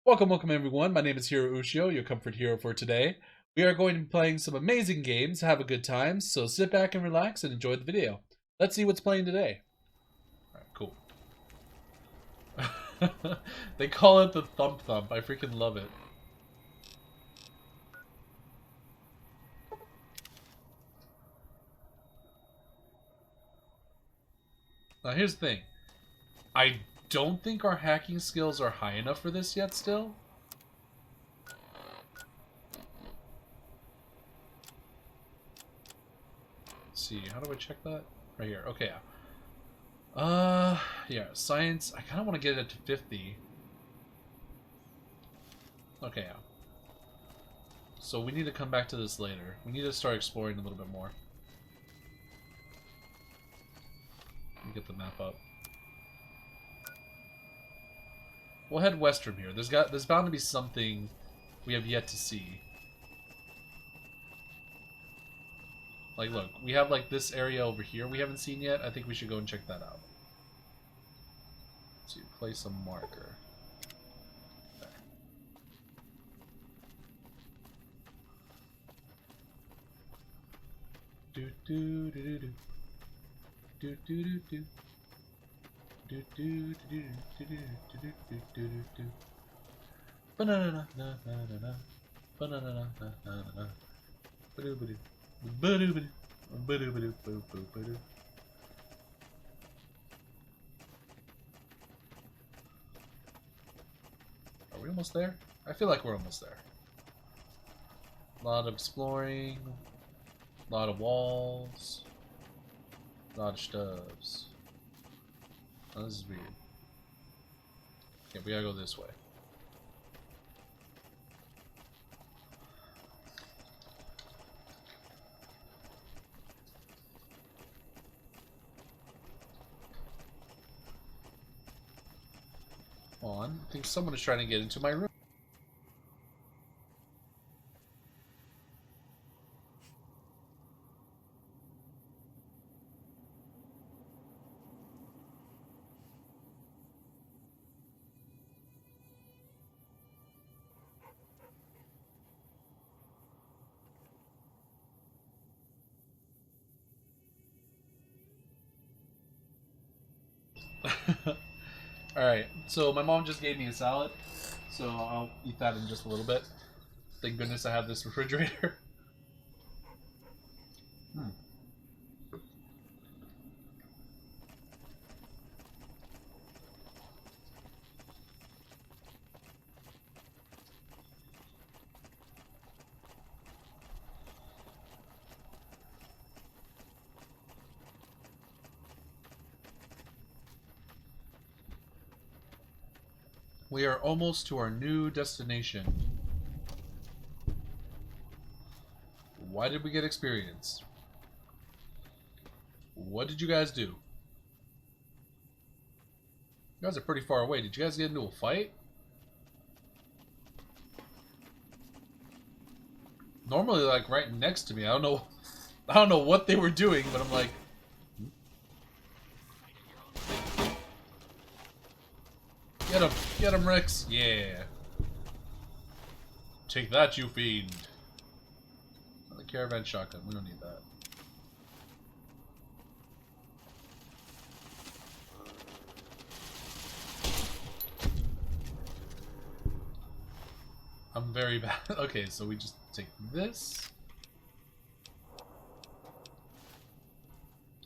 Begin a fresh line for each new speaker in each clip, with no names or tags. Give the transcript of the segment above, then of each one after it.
Welcome everyone. My name is Hiro Ushio, your comfort hero for today. We are going to be playing some amazing games, have a good time, so sit back and relax and enjoy the video. Let's see what's playing today. Alright, cool. They call it the Thump Thump. I freaking love it. Now here's the thing. I don't think our hacking skills are high enough for this yet still. Let's see, how do I check that? Right here. Okay. Yeah, science. I kind of want to get it to 50. Okay, yeah. So we need to come back to this later. We need to start exploring a little bit more. Let me get the map up. We'll head west from here. There's bound to be something we have yet to see. Like, look, we have like this area over here we haven't seen yet. I think we should go and check that out. Let's see, place a marker. There. Do do do do do. Do do do do. Do do do do do do do do do do. Banana na na na na. Banana na na na na. Ba-do ba-do. Ba-do ba-do. Ba-do ba-do ba-do. Are we almost there? I feel like we're almost there. A lot of exploring. A lot of walls. A lot of stuffs. Oh, this is weird. Okay, we gotta go this way. Hold on. I think someone is trying to get into my room. Alright, so my mom just gave me a salad, so I'll eat that in just a little bit. Thank goodness I have this refrigerator. We are almost to our new destination. Why did we get experience? What did you guys do? You guys are pretty far away. Did you guys get into a fight? Normally, like, right next to me. I don't know what they were doing, but I'm like... Get him, Rex! Yeah! Take that, you fiend! The caravan shotgun, we don't need that. I'm very bad. Okay, so we just take this.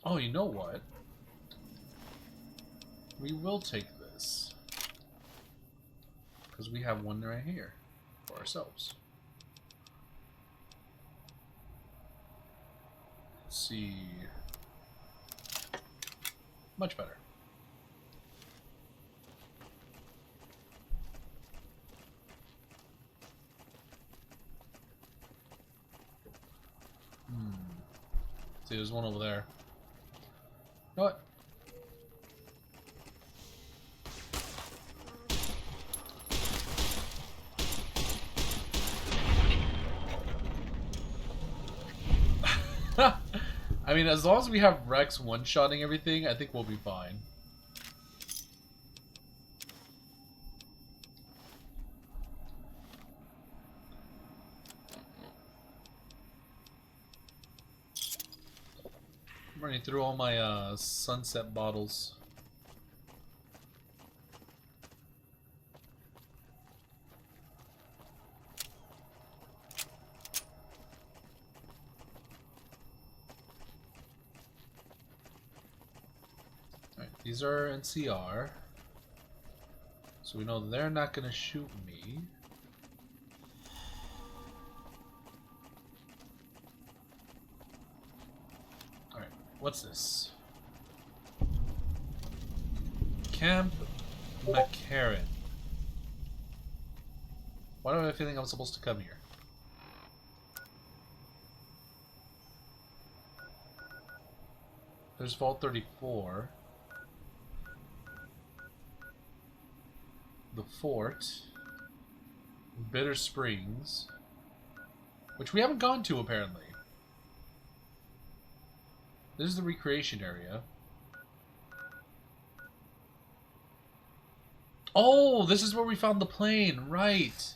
Oh, you know what? We will take this. Because we have one right here for ourselves. Let's see. Much better. See, there's one over there. You know what? I mean, as long as we have Rex one-shotting everything, I think we'll be fine. I'm running through all my sunset bottles. Alright, these are NCR. So we know they're not gonna shoot me. Alright, what's this? Camp McCarran. Why do I have a feeling I'm supposed to come here? There's Vault 34. The Fort. Bitter Springs. Which we haven't gone to, apparently. This is the recreation area. Oh, this is where we found the plane, right.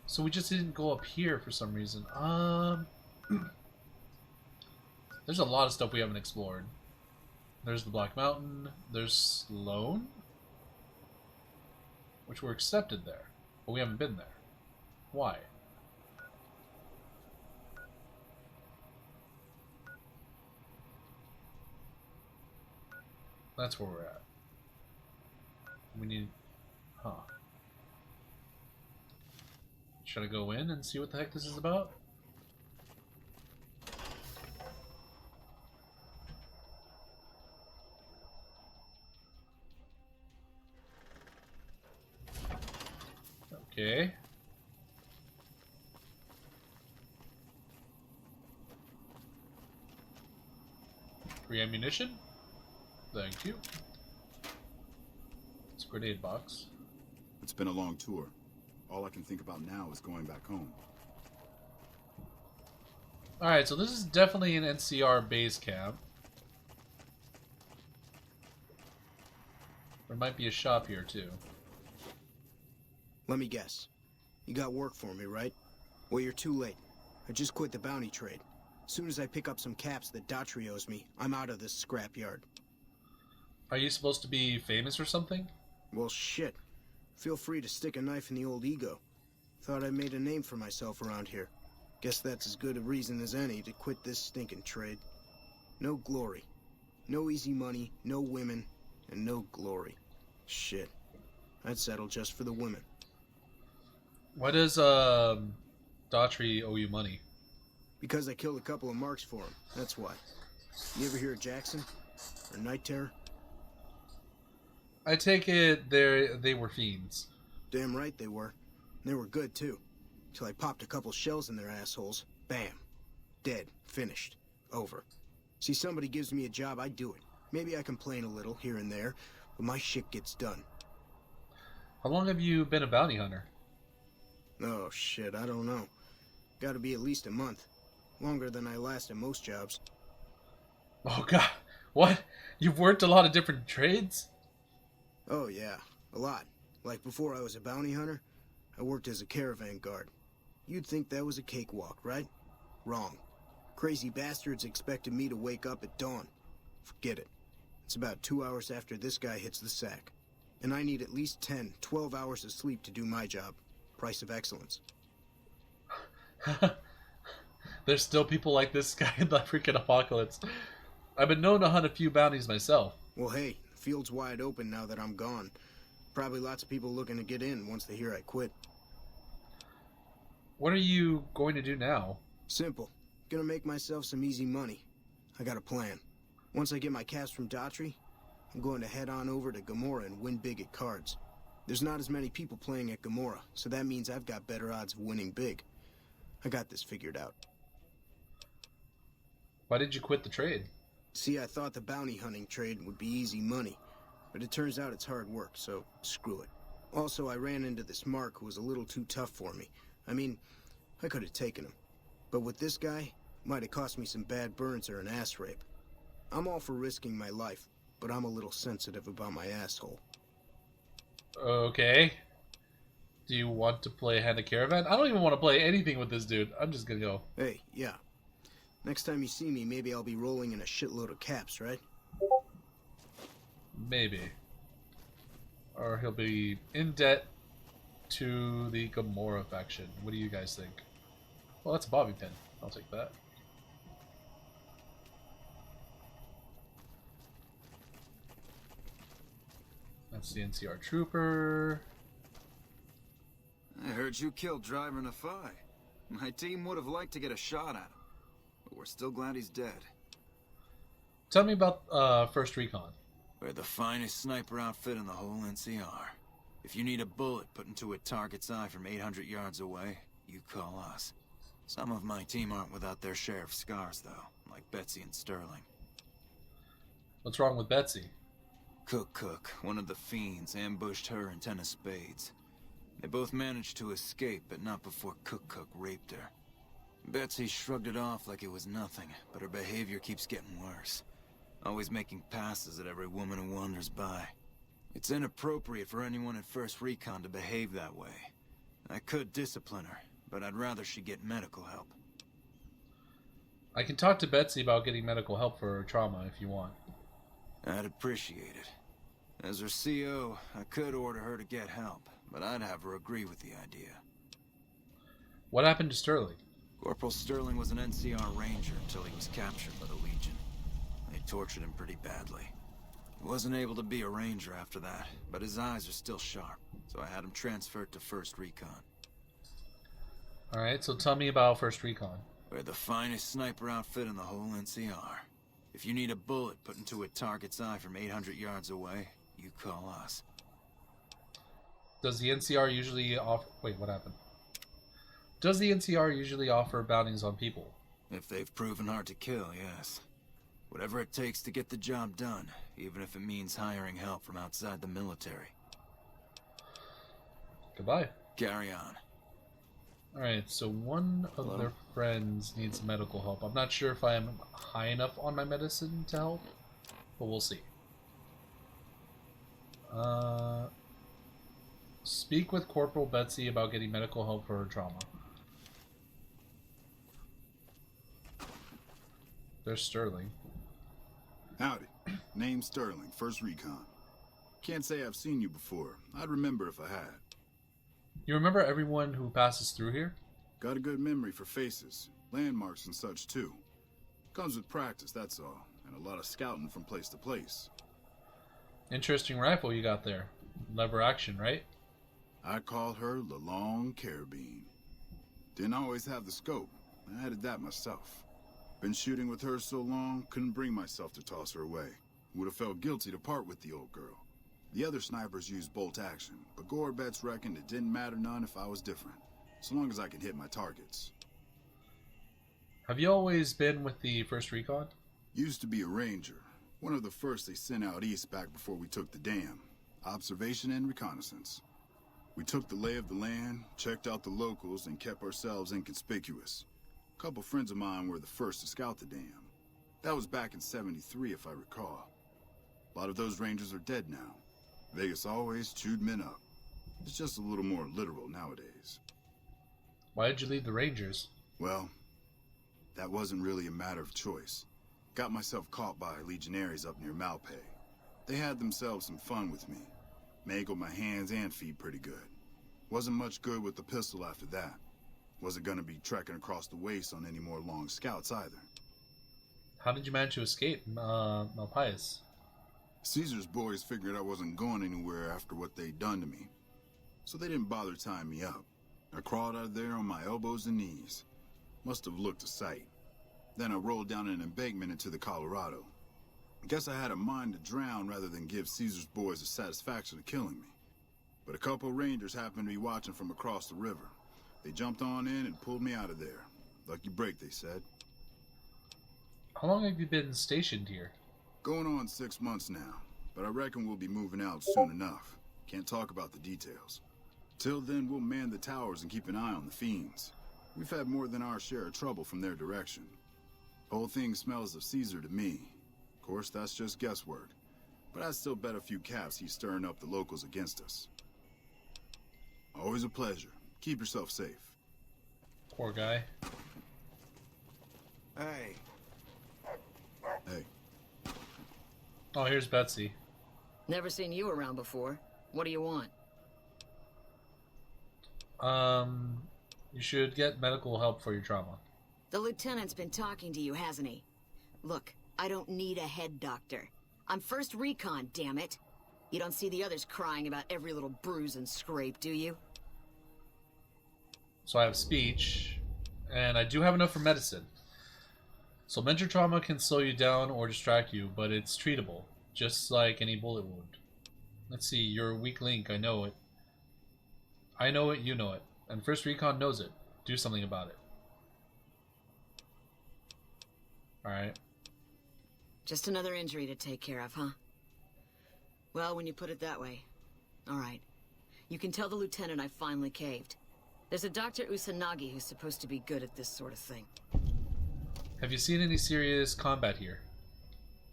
So we just didn't go up here for some reason. There's a lot of stuff we haven't explored. There's the Black Mountain. There's Sloan, which we're accepted there, but we haven't been there. Why? That's where we're at. We need... Huh. Should I go in and see what the heck this is about? Okay. Free ammunition? Thank you. It's a grenade box.
It's been a long tour. All I can think about now is going back home.
Alright, so this is definitely an NCR base camp. There might be a shop here too.
Let me guess. You got work for me, right? Well, you're too late. I just quit the bounty trade. As soon as I pick up some caps that Daughtry owes me, I'm out of this scrapyard.
Are you supposed to be famous or something?
Well, shit. Feel free to stick a knife in the old ego. Thought I made a name for myself around here. Guess that's as good a reason as any to quit this stinking trade. No glory. No easy money, no women, and no glory. Shit. I'd settle just for the women.
Why does Daughtry owe you money?
Because I killed a couple of marks for him, that's why. You ever hear of Jackson? Or Night Terror?
I take it they were fiends.
Damn right they were. And they were good, too. Till I popped a couple shells in their assholes. Bam. Dead. Finished. Over. See, somebody gives me a job, I do it. Maybe I complain a little here and there, but my shit gets done.
How long have you been a bounty hunter?
Oh, shit, I don't know. Gotta be at least a month. Longer than I last at most jobs.
Oh god, what? You've worked a lot of different trades?
Oh, yeah, a lot. Like before I was a bounty hunter, I worked as a caravan guard. You'd think that was a cakewalk, right? Wrong. Crazy bastards expected me to wake up at dawn. Forget it. It's about 2 hours after this guy hits the sack. And I need at least 10, 12 hours of sleep to do my job. Price of excellence.
There's still people like this guy in the freaking apocalypse. I've been known to hunt a few bounties myself.
Well, hey, the field's wide open now that I'm gone. Probably lots of people looking to get in once they hear I quit.
What are you going to do now?
Simple. Gonna make myself some easy money. I got a plan. Once I get my caps from Daughtry, I'm going to head on over to Gomorrah and win big at cards. There's not as many people playing at Gomorrah, so that means I've got better odds of winning big. I got this figured out.
Why did you quit the trade?
See, I thought the bounty hunting trade would be easy money, but it turns out it's hard work, so screw it. Also, I ran into this Mark who was a little too tough for me. I mean, I could have taken him. But with this guy, might have cost me some bad burns or an ass rape. I'm all for risking my life, but I'm a little sensitive about my asshole.
Okay. Do you want to play Hand of Caravan? I don't even want to play anything with this dude. I'm just gonna go.
Hey, yeah. Next time you see me, maybe I'll be rolling in a shitload of caps, right?
Maybe. Or he'll be in debt to the Gamora faction. What do you guys think? Well, that's a bobby pin. I'll take that. That's the NCR trooper.
I heard you killed Driver Nafai. My team would have liked to get a shot at him, but we're still glad he's dead.
Tell me about First Recon.
We're the finest sniper outfit in the whole NCR. If you need a bullet put into a target's eye from 800 yards away, you call us. Some of my team aren't without their share of scars, though, like Betsy and Sterling.
What's wrong with Betsy?
Cook, one of the fiends, ambushed her and 10 of spades. They both managed to escape, but not before Cook raped her. Betsy shrugged it off like it was nothing, but her behavior keeps getting worse. Always making passes at every woman who wanders by. It's inappropriate for anyone at First Recon to behave that way. I could discipline her, but I'd rather she get medical help.
I can talk to Betsy about getting medical help for her trauma if you want.
I'd appreciate it. As her CO, I could order her to get help, but I'd have her agree with the idea.
What happened to Sterling?
Corporal Sterling was an NCR ranger until he was captured by the Legion. They tortured him pretty badly. He wasn't able to be a ranger after that, but his eyes are still sharp, so I had him transferred to First Recon.
Alright, so tell me about First Recon.
We're the finest sniper outfit in the whole NCR. If you need a bullet put into a target's eye from 800 yards away, you call us.
Does the NCR usually offer... Wait, what happened? Does the NCR usually offer bounties on people?
If they've proven hard to kill, yes. Whatever it takes to get the job done, even if it means hiring help from outside the military.
Goodbye.
Carry on.
Alright, so one of their friends needs medical help. I'm not sure if I am high enough on my medicine to help, but we'll see. Speak with Corporal Betsy about getting medical help for her trauma. There's Sterling.
Howdy. Name's Sterling, First Recon. Can't say I've seen you before. I'd remember if I had.
You remember everyone who passes through here?
Got a good memory for faces, landmarks and such too. Comes with practice, that's all, and a lot of scouting from place to place.
Interesting rifle you got there. Lever action, right?
I call her the Long Carabine. Didn't always have the scope. I added that myself. Been shooting with her so long, couldn't bring myself to toss her away. Would have felt guilty to part with the old girl. The other snipers used bolt action, but Gorbets reckoned it didn't matter none if I was different, so long as I could hit my targets.
Have you always been with the First Recon?
Used to be a ranger, one of the first they sent out east back before we took the dam. Observation and reconnaissance. We took the lay of the land, checked out the locals, and kept ourselves inconspicuous. A couple friends of mine were the first to scout the dam. That was back in '73, if I recall. A lot of those rangers are dead now. Vegas always chewed men up. It's just a little more literal nowadays.
Why did you leave the Rangers?
Well, that wasn't really a matter of choice. Got myself caught by legionaries up near Malpay. They had themselves some fun with me. Mangled my hands and feet pretty good. Wasn't much good with the pistol after that. Wasn't gonna be trekking across the waste on any more long scouts either.
How did you manage to escape Malpais?
Caesar's boys figured I wasn't going anywhere after what they'd done to me. So they didn't bother tying me up. I crawled out of there on my elbows and knees. Must have looked a sight. Then I rolled down an embankment into the Colorado. Guess I had a mind to drown rather than give Caesar's boys the satisfaction of killing me. But a couple of rangers happened to be watching from across the river. They jumped on in and pulled me out of there. Lucky break, they said.
How long have you been stationed here?
Going on 6 months now, but I reckon we'll be moving out soon enough. Can't talk about the details. Till then, we'll man the towers and keep an eye on the fiends. We've had more than our share of trouble from their direction. Whole thing smells of Caesar to me. Of course, that's just guesswork. But I'd still bet a few caps he's stirring up the locals against us. Always a pleasure. Keep yourself safe.
Poor guy.
Hey,
Hey,
Oh, here's Betsy.
Never seen you around before. What do you want?
You should get medical help for your trauma.
The lieutenant's been talking to you, hasn't he? Look, I don't need a head doctor. I'm first recon, damn it. You don't see the others crying about every little bruise and scrape, do you?
So I have speech, and I do have enough for medicine. So mental trauma can slow you down or distract you, but it's treatable, just like any bullet wound. Let's see, you're a weak link, I know it. I know it, you know it. And First Recon knows it. Do something about it. Alright.
Just another injury to take care of, huh? Well, when you put it that way. Alright. You can tell the lieutenant I finally caved. There's a Dr. Usanagi who's supposed to be good at this sort of thing.
Have you seen any serious combat here?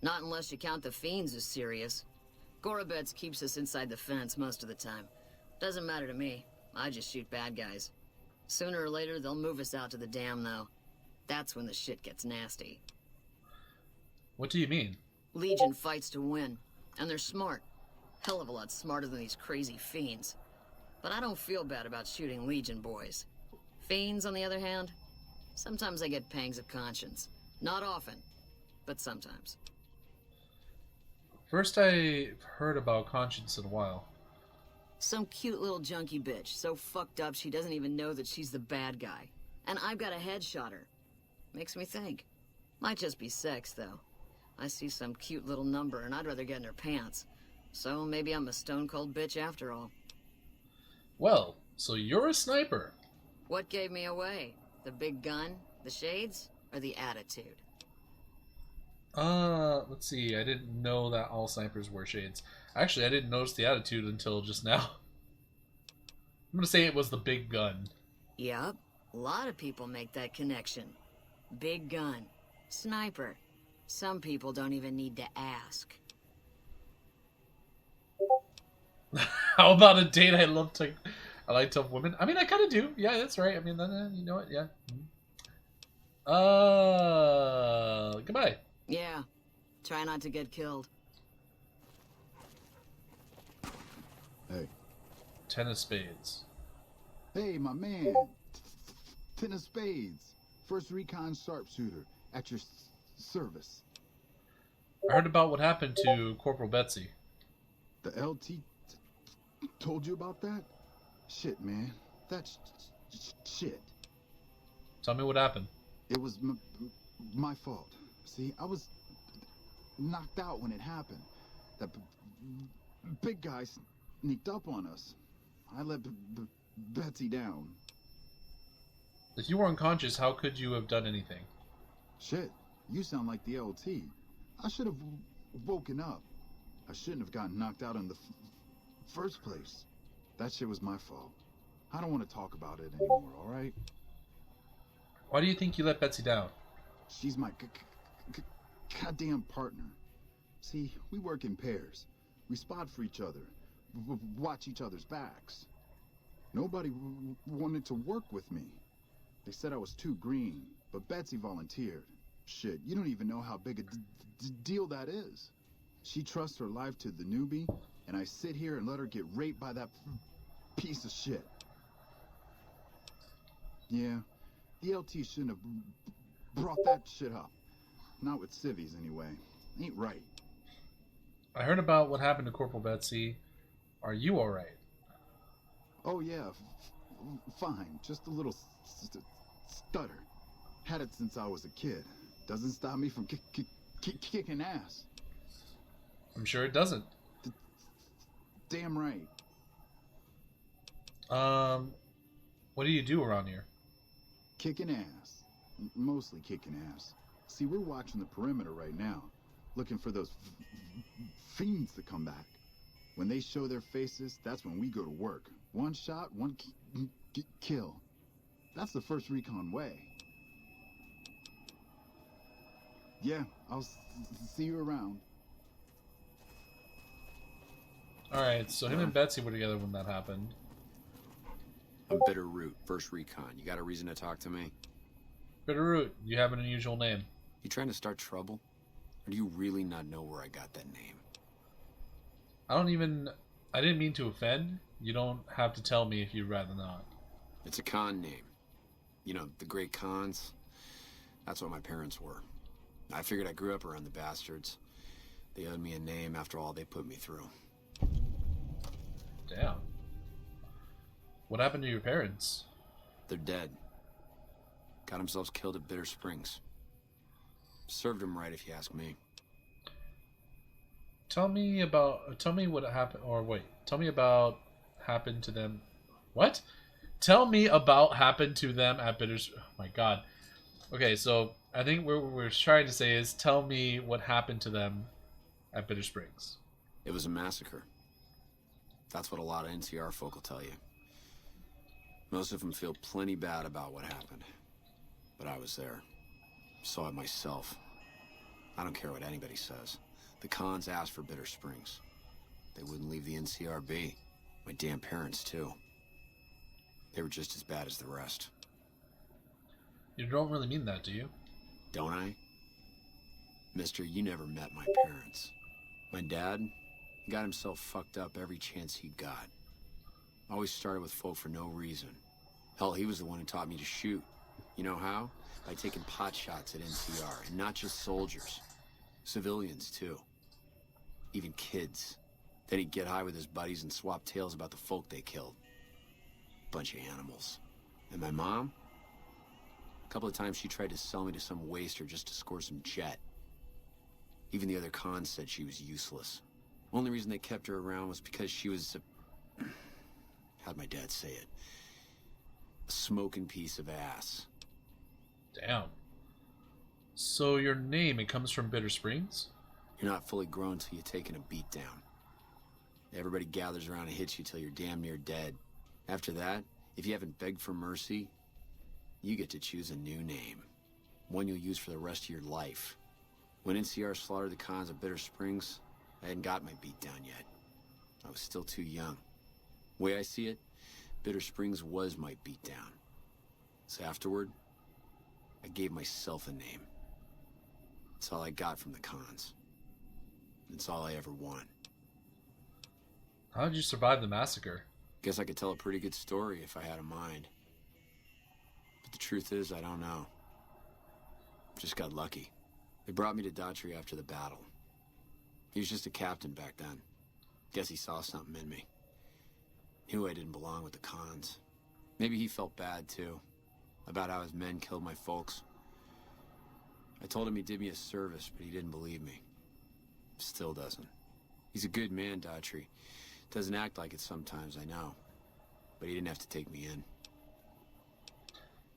Not unless you count the fiends as serious. Gorobets keeps us inside the fence most of the time. Doesn't matter to me. I just shoot bad guys. Sooner or later, they'll move us out to the dam, though. That's when the shit gets nasty.
What do you mean?
Legion fights to win, and they're smart. Hell of a lot smarter than these crazy fiends. But I don't feel bad about shooting Legion boys. Fiends, on the other hand, sometimes I get pangs of conscience. Not often, but sometimes.
First I've heard about Conscience in a while.
Some cute little junkie bitch, so fucked up she doesn't even know that she's the bad guy. And I've got a headshot her. Makes me think. Might just be sex, though. I see some cute little number and I'd rather get in her pants. So maybe I'm a stone-cold bitch after all.
Well, so you're a sniper.
What gave me away? The big gun, the shades, or the attitude?
Let's see. I didn't know that all snipers wear shades. Actually, I didn't notice the attitude until just now. I'm gonna say it was the big gun.
Yup. A lot of people make that connection. Big gun. Sniper. Some people don't even need to ask.
How about a date? I like tough women. I mean, I kind of do. Yeah, that's right. I mean, you know what? Yeah. Goodbye.
Yeah. Try not to get killed.
hey,
Ten of spades.
hey, my man. Ten of spades. First recon sharpshooter at your service.
I heard about what happened to Corporal Betsy.
The LT told you about that? Shit, man. That's shit.
Tell me what happened.
It was my fault. See, I was knocked out when it happened. That big guy sneaked up on us. I let Betsy down.
If you were unconscious, how could you have done anything?
Shit, you sound like the LT. I should have woken up. I shouldn't have gotten knocked out in the first place. That shit was my fault. I don't want to talk about it anymore, alright?
Why do you think you let Betsy down?
She's my goddamn partner. See, we work in pairs. We spot for each other, watch each other's backs. Nobody wanted to work with me. They said I was too green, but Betsy volunteered. Shit, you don't even know how big a deal that is. She trusts her life to the newbie, and I sit here and let her get raped by that piece of shit. Yeah, the LT shouldn't have brought that shit up. Not with civvies, anyway. Ain't right.
I heard about what happened to Corporal Betsy. Are you alright?
Oh, yeah, fine. Just a little stutter. Had it since I was a kid. Doesn't stop me from kicking ass.
I'm sure it doesn't.
Damn right.
What do you do around here?
Kicking ass. Mostly kicking ass. See, we're watching the perimeter right now, looking for those fiends to come back. When they show their faces, that's when we go to work. One shot, one kill. That's the first recon way. Yeah, I'll see you around.
Alright, so him and Betsy were together when that happened.
I'm Bitter Root, first recon. You got a reason to talk to me?
Bitterroot, you have an unusual name.
You trying to start trouble? Or do you really not know where I got that name?
I didn't mean to offend. You don't have to tell me if you'd rather not.
It's a Khan name. You know, the great Khans. That's what my parents were. I figured I grew up around the bastards. They owed me a name after all they put me through.
Damn. What happened to your parents?
They're dead. Got themselves killed at Bitter Springs. Served them right, if you ask me.
Tell me what happened, or wait, tell me about happened to them. What? Tell me about happened to them at Bitter. Oh my god. Okay, so I think what we're trying to say is tell me what happened to them at Bitter Springs.
It was a massacre. That's what a lot of NCR folk will tell you. Most of them feel plenty bad about what happened. But I was there. Saw it myself. I don't care what anybody says. The Khans asked for Bitter Springs. They wouldn't leave the NCR be. My damn parents, too. They were just as bad as the rest.
You don't really mean that, do you?
Don't I? Mister, you never met my parents. My dad, he got himself fucked up every chance he got. Always started with folk for no reason. Hell, he was the one who taught me to shoot. You know how? By taking pot shots at NCR, and not just soldiers. Civilians, too. Even kids. Then he'd get high with his buddies and swap tales about the folk they killed. Bunch of animals. And my mom? A couple of times she tried to sell me to some waster just to score some jet. Even the other Khans said she was useless. Only reason they kept her around was because she was a... how'd my dad say it? A smoking piece of ass.
Damn. So your name, it comes from Bitter Springs?
You're not fully grown till you're taking a beat down. Everybody gathers around and hits you till you're damn near dead. After that, if you haven't begged for mercy, you get to choose a new name. One you'll use for the rest of your life. When NCR slaughtered the Khans at Bitter Springs, I hadn't got my beat down yet. I was still too young. The way I see it, Bitter Springs was my beat down. So afterward, I gave myself a name. It's all I got from the Khans. It's all I ever want.
How did you survive the massacre?
Guess I could tell a pretty good story if I had a mind. But the truth is, I don't know. Just got lucky. They brought me to Daughtry after the battle. He was just a captain back then. Guess he saw something in me. Knew I didn't belong with the Khans. Maybe he felt bad, too. About how his men killed my folks. I told him he did me a service, but he didn't believe me. Still doesn't. He's a good man, Daughtry. Doesn't act like it sometimes, I know. But he didn't have to take me in.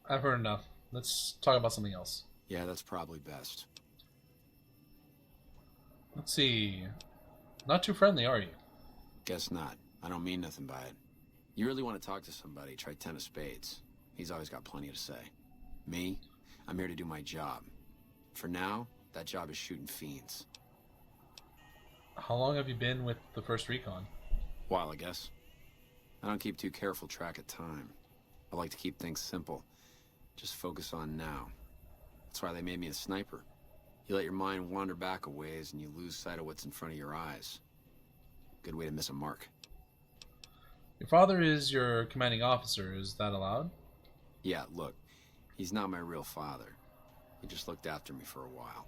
I've heard enough. Let's talk about something else.
Yeah, that's probably best.
Let's see. Not too friendly, are you?
Guess not. I don't mean nothing by it. You really want to talk to somebody, try 10 of spades. He's always got plenty to say. Me? I'm here to do my job. For now, that job is shooting fiends.
How long have you been with the 1st Recon?
While, I guess. I don't keep too careful track of time. I like to keep things simple. Just focus on now. That's why they made me a sniper. You let your mind wander back a ways and you lose sight of what's in front of your eyes. Good way to miss a mark.
Your father is your commanding officer. Is that allowed?
Yeah, look. He's not my real father. He just looked after me for a while.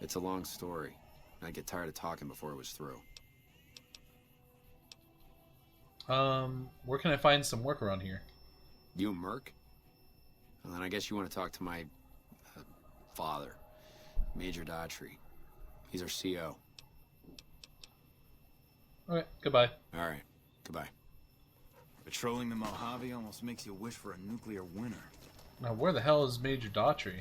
It's a long story. And I'd get tired of talking before it was through.
Where can I find some work around here?
You a merc? Well, then I guess you want to talk to my... father. Major Daughtry. He's our CO.
Okay, goodbye.
Alright, goodbye.
Patrolling the Mojave almost makes you wish for a nuclear winter.
Now, where the hell is Major Daughtry?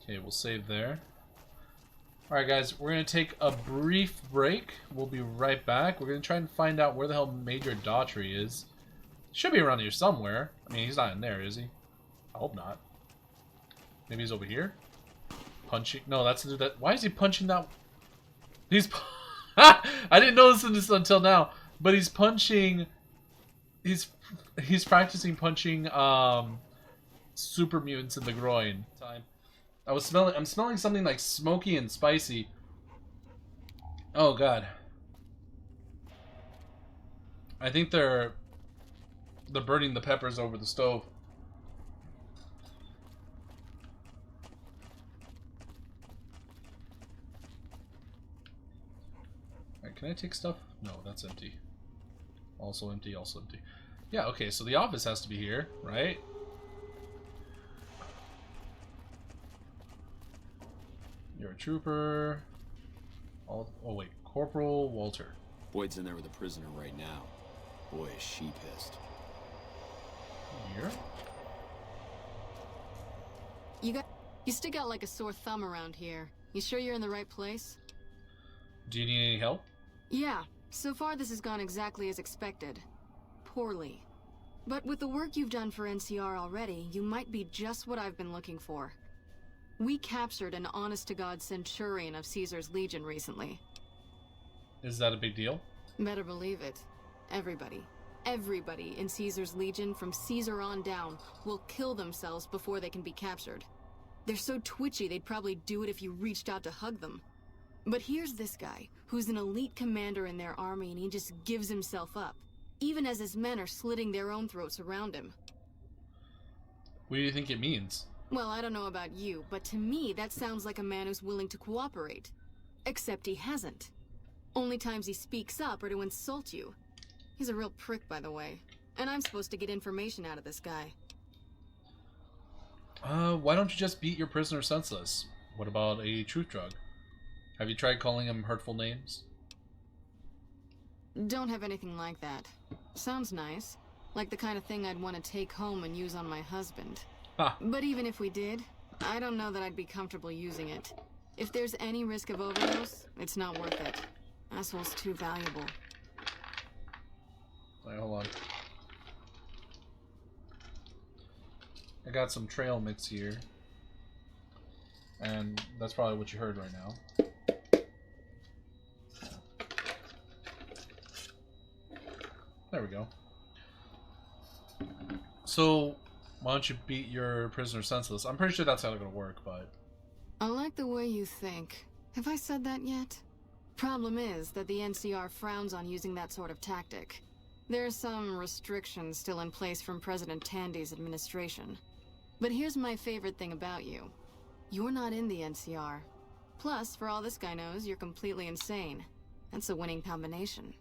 Okay, we'll save there. Alright guys, we're going to take a brief break. We'll be right back. We're going to try and find out where the hell Major Daughtry is. Should be around here somewhere. I mean, he's not in there, is he? I hope not. Maybe he's over here? Punching? No, that's that. Why is he punching that? He's... I didn't notice this until now. But he's punching. He's practicing punching super mutants in the groin. I'm smelling something like smoky and spicy. Oh god. I think they're burning the peppers over the stove. Alright, can I take stuff? No, that's empty. Also empty, also empty. Yeah, okay, so the office has to be here, right? You're a trooper. Oh wait, Corporal Walter.
Boyd's in there with a prisoner right now. Boy, is she pissed.
Here?
You stick out like a sore thumb around here. You sure you're in the right place?
Do you need any help?
Yeah. So far this has gone exactly as expected. Poorly. But with the work you've done for NCR already, you might be just what I've been looking for. We captured an honest-to-God Centurion of Caesar's Legion recently.
Is that a big deal?
Better believe it. Everybody in Caesar's Legion from Caesar on down will kill themselves before they can be captured. They're so twitchy they'd probably do it if you reached out to hug them. But here's this guy, who's an elite commander in their army, and he just gives himself up, even as his men are slitting their own throats around him.
What do you think it means?
Well, I don't know about you, but to me that sounds like a man who's willing to cooperate. Except he hasn't. Only times he speaks up are to insult you. He's a real prick, by the way. And I'm supposed to get information out of this guy.
Why don't you just beat your prisoner senseless? What about a truth drug? Have you tried calling him hurtful names?
Don't have anything like that. Sounds nice. Like the kind of thing I'd want to take home and use on my husband.
Ha!
But even if we did, I don't know that I'd be comfortable using it. If there's any risk of overdose, it's not worth it. Asshole's too valuable.
Wait, hold on. I got some trail mix here. And that's probably what you heard right now. There we go. So, why don't you beat your prisoner senseless? I'm pretty sure that's how it's gonna work, but...
I like the way you think. Have I said that yet? Problem is that the NCR frowns on using that sort of tactic. There are some restrictions still in place from President Tandy's administration. But here's my favorite thing about you. You're not in the NCR. Plus, for all this guy knows, you're completely insane. That's a winning combination.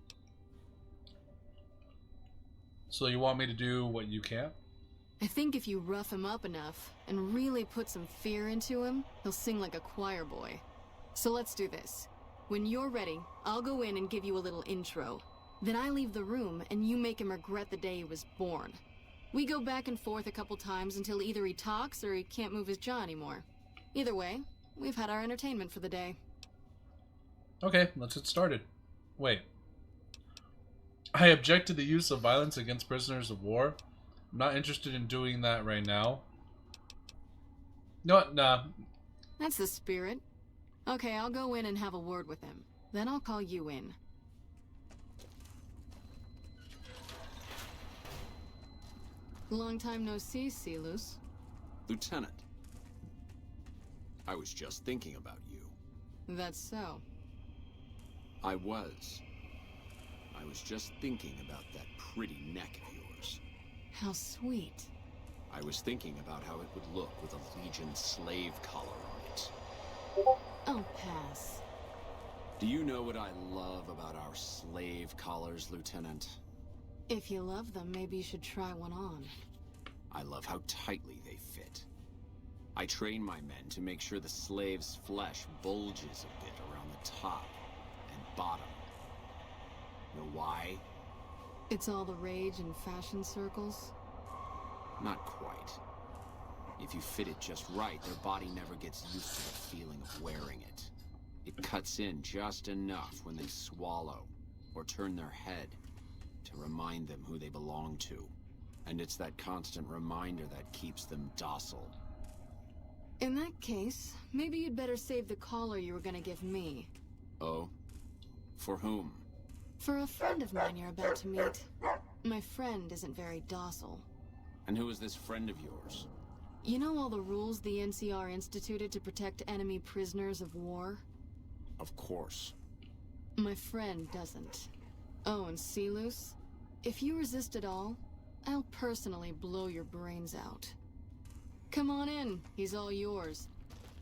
So you want me to do what you can't?
I think if you rough him up enough, and really put some fear into him, he'll sing like a choir boy. So let's do this. When you're ready, I'll go in and give you a little intro. Then I leave the room, and you make him regret the day he was born. We go back and forth a couple times until either he talks or he can't move his jaw anymore. Either way, we've had our entertainment for the day.
Okay, let's get started. Wait. I object to the use of violence against prisoners of war. I'm not interested in doing that right now. No, nah.
That's the spirit. Okay, I'll go in and have a word with him. Then I'll call you in. Long time no see, Celus.
Lieutenant. I was just thinking about you.
That's so.
I was just thinking about that pretty neck of yours.
How sweet.
I was thinking about how it would look with a Legion slave collar on it.
I'll pass.
Do you know what I love about our slave collars, Lieutenant?
If you love them, maybe you should try one on.
I love how tightly they fit. I train my men to make sure the slave's flesh bulges a bit around the top and bottom. Know why?
It's all the rage in fashion circles?
Not quite. If you fit it just right, their body never gets used to the feeling of wearing it. It cuts in just enough when they swallow or turn their head to remind them who they belong to. And it's that constant reminder that keeps them docile.
In that case, maybe you'd better save the collar you were gonna give me.
Oh? For whom?
For a friend of mine you're about to meet, my friend isn't very docile.
And who is this friend of yours?
You know all the rules the NCR instituted to protect enemy prisoners of war?
Of course.
My friend doesn't. Oh, and Silus? If you resist at all, I'll personally blow your brains out. Come on in, he's all yours.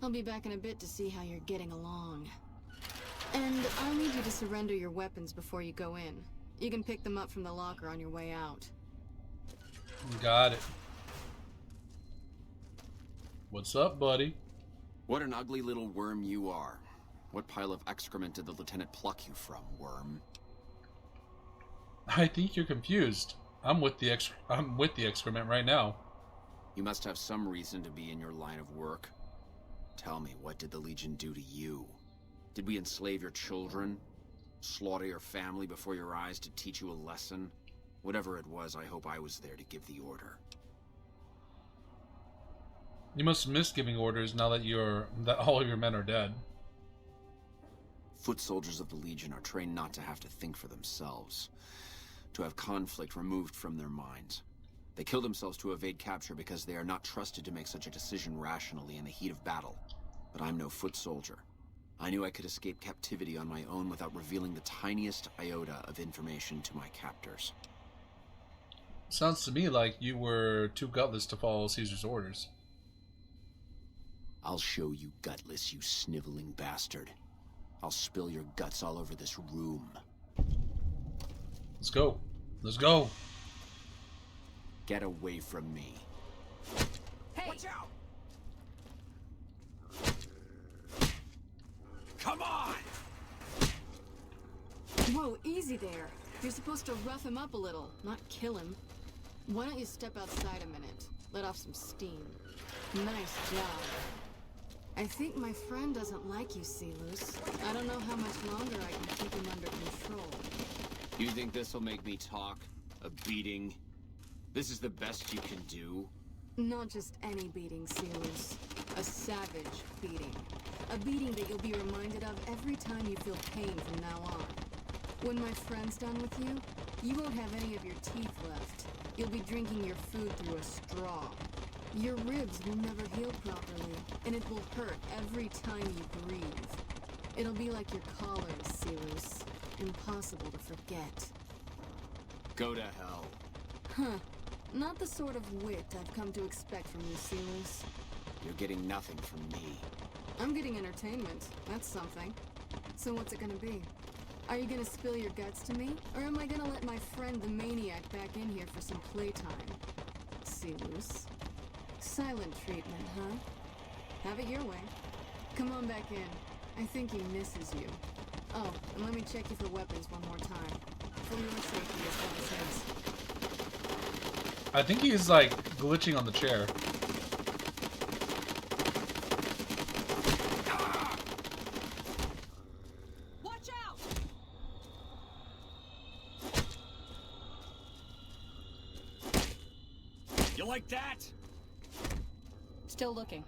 I'll be back in a bit to see how you're getting along. And I'll need you to surrender your weapons before you go in. You can pick them up from the locker on your way out.
Got it. What's up, buddy?
What an ugly little worm you are. What pile of excrement did the lieutenant pluck you from, worm?
I think you're confused. I'm with the excrement right now.
You must have some reason to be in your line of work. Tell me, what did the Legion do to you? Did we enslave your children? Slaughter your family before your eyes to teach you a lesson? Whatever it was, I hope I was there to give the order.
You must miss giving orders now that all of your men are dead.
Foot soldiers of the Legion are trained not to have to think for themselves, to have conflict removed from their minds. They kill themselves to evade capture because they are not trusted to make such a decision rationally in the heat of battle. But I'm no foot soldier. I knew I could escape captivity on my own without revealing the tiniest iota of information to my captors.
Sounds to me like you were too gutless to follow Caesar's orders.
I'll show you gutless, you sniveling bastard. I'll spill your guts all over this room.
Let's go. Let's go.
Get away from me.
Hey!
Watch out! Come on!
Whoa, easy there. You're supposed to rough him up a little, not kill him. Why don't you step outside a minute? Let off some steam. Nice job. I think my friend doesn't like you, Silus. I don't know how much longer I can keep him under control.
You think this'll make me talk? A beating? This is the best you can do?
Not just any beating, Silus. A savage beating. A beating that you'll be reminded of every time you feel pain from now on. When my friend's done with you, you won't have any of your teeth left. You'll be drinking your food through a straw. Your ribs will never heal properly, and it will hurt every time you breathe. It'll be like your collars, Silus. Impossible to forget.
Go to hell.
Huh. Not the sort of wit I've come to expect from you, Silus.
You're getting nothing from me.
I'm getting entertainment. That's something. So what's it gonna be? Are you gonna spill your guts to me? Or am I gonna let my friend the maniac back in here for some playtime? Silus. Silent treatment, huh? Have it your way. Come on back in. I think he misses you. Oh, and let me check you for weapons one more time. For your safety as well as his.
I think he's like glitching on the chair.
Watch out!
You like that?
Still looking.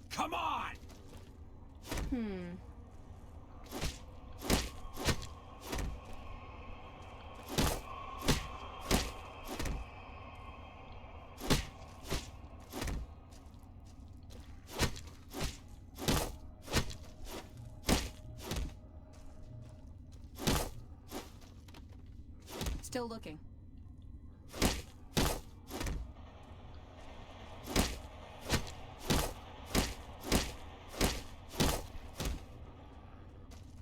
Come on!
Still looking.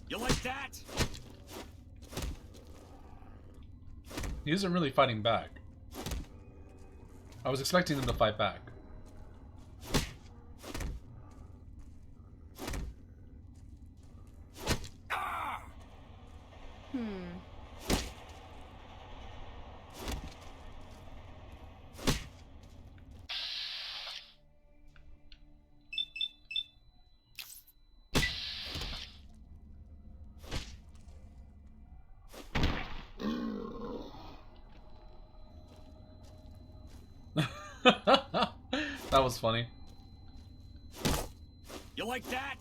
You like that?
He isn't really fighting back. I was expecting him to fight back. That was funny.
You like that?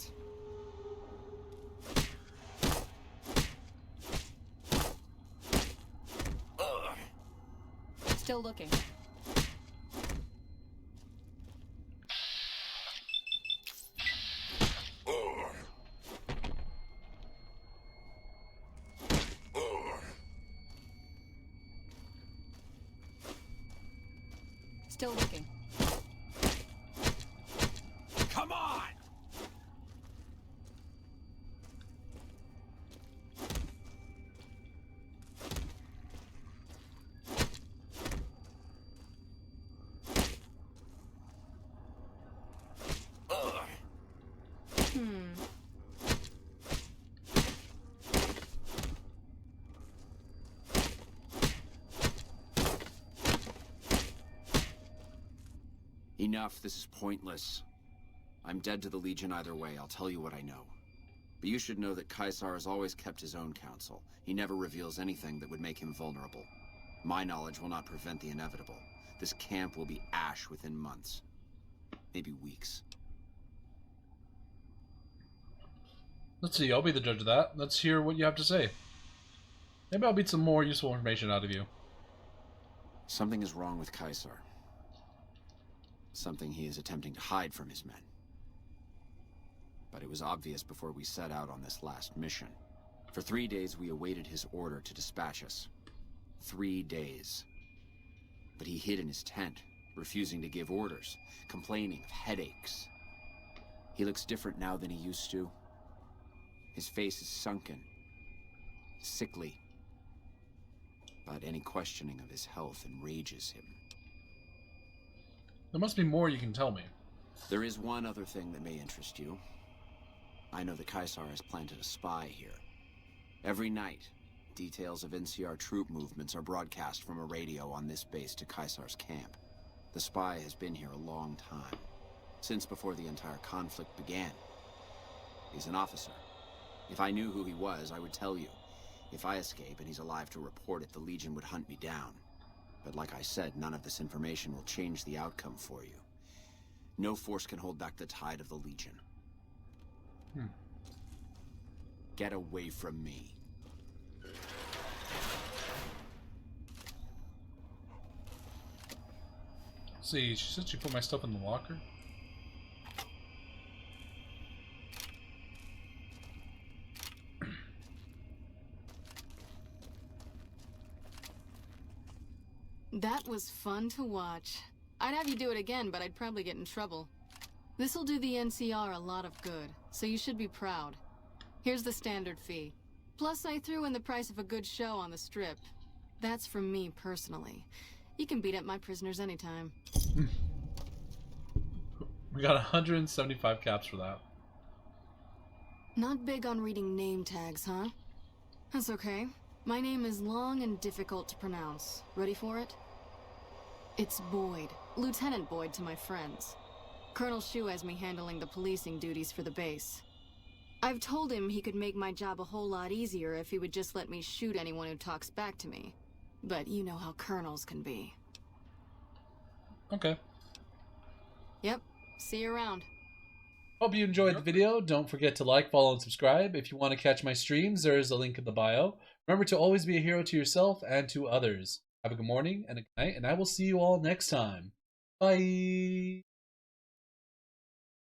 Still looking. Still looking.
Come on! Enough, this is pointless. I'm dead to the Legion either way, I'll tell you what I know. But you should know that Caesar has always kept his own counsel. He never reveals anything that would make him vulnerable. My knowledge will not prevent the inevitable. This camp will be ash within months. Maybe weeks.
Let's see, I'll be the judge of that. Let's hear what you have to say. Maybe I'll beat some more useful information out of you.
Something is wrong with Caesar. Something he is attempting to hide from his men. But it was obvious before we set out on this last mission. For 3 days we awaited his order to dispatch us. 3 days. But he hid in his tent, refusing to give orders, complaining of headaches. He looks different now than he used to. His face is sunken, sickly. But any questioning of his health enrages him.
There must be more you can tell me.
There is one other thing that may interest you. I know that Caesar has planted a spy here. Every night, details of NCR troop movements are broadcast from a radio on this base to Caesar's camp. The spy has been here a long time, since before the entire conflict began. He's an officer. If I knew who he was, I would tell you. If I escape and he's alive to report it, the Legion would hunt me down. But like I said, none of this information will change the outcome for you. No force can hold back the tide of the Legion. Get away from me.
See, she said she put my stuff in the locker.
That was fun to watch. I'd have you do it again, but I'd probably get in trouble. This'll do the NCR a lot of good, so you should be proud. Here's the standard fee. Plus, I threw in the price of a good show on the strip. That's from me personally. You can beat up my prisoners anytime.
We got 175 caps for that.
Not big on reading name tags, huh? That's okay. My name is long and difficult to pronounce. Ready for it? It's Boyd. Lieutenant Boyd to my friends. Colonel Shu has me handling the policing duties for the base. I've told him he could make my job a whole lot easier if he would just let me shoot anyone who talks back to me. But you know how colonels can be.
Okay.
Yep. See you around.
Hope you enjoyed the video. Don't forget to like, follow, and subscribe. If you want to catch my streams, there is a link in the bio. Remember to always be a hero to yourself and to others. Have a good morning and a good night, and I will see you all next time. Bye!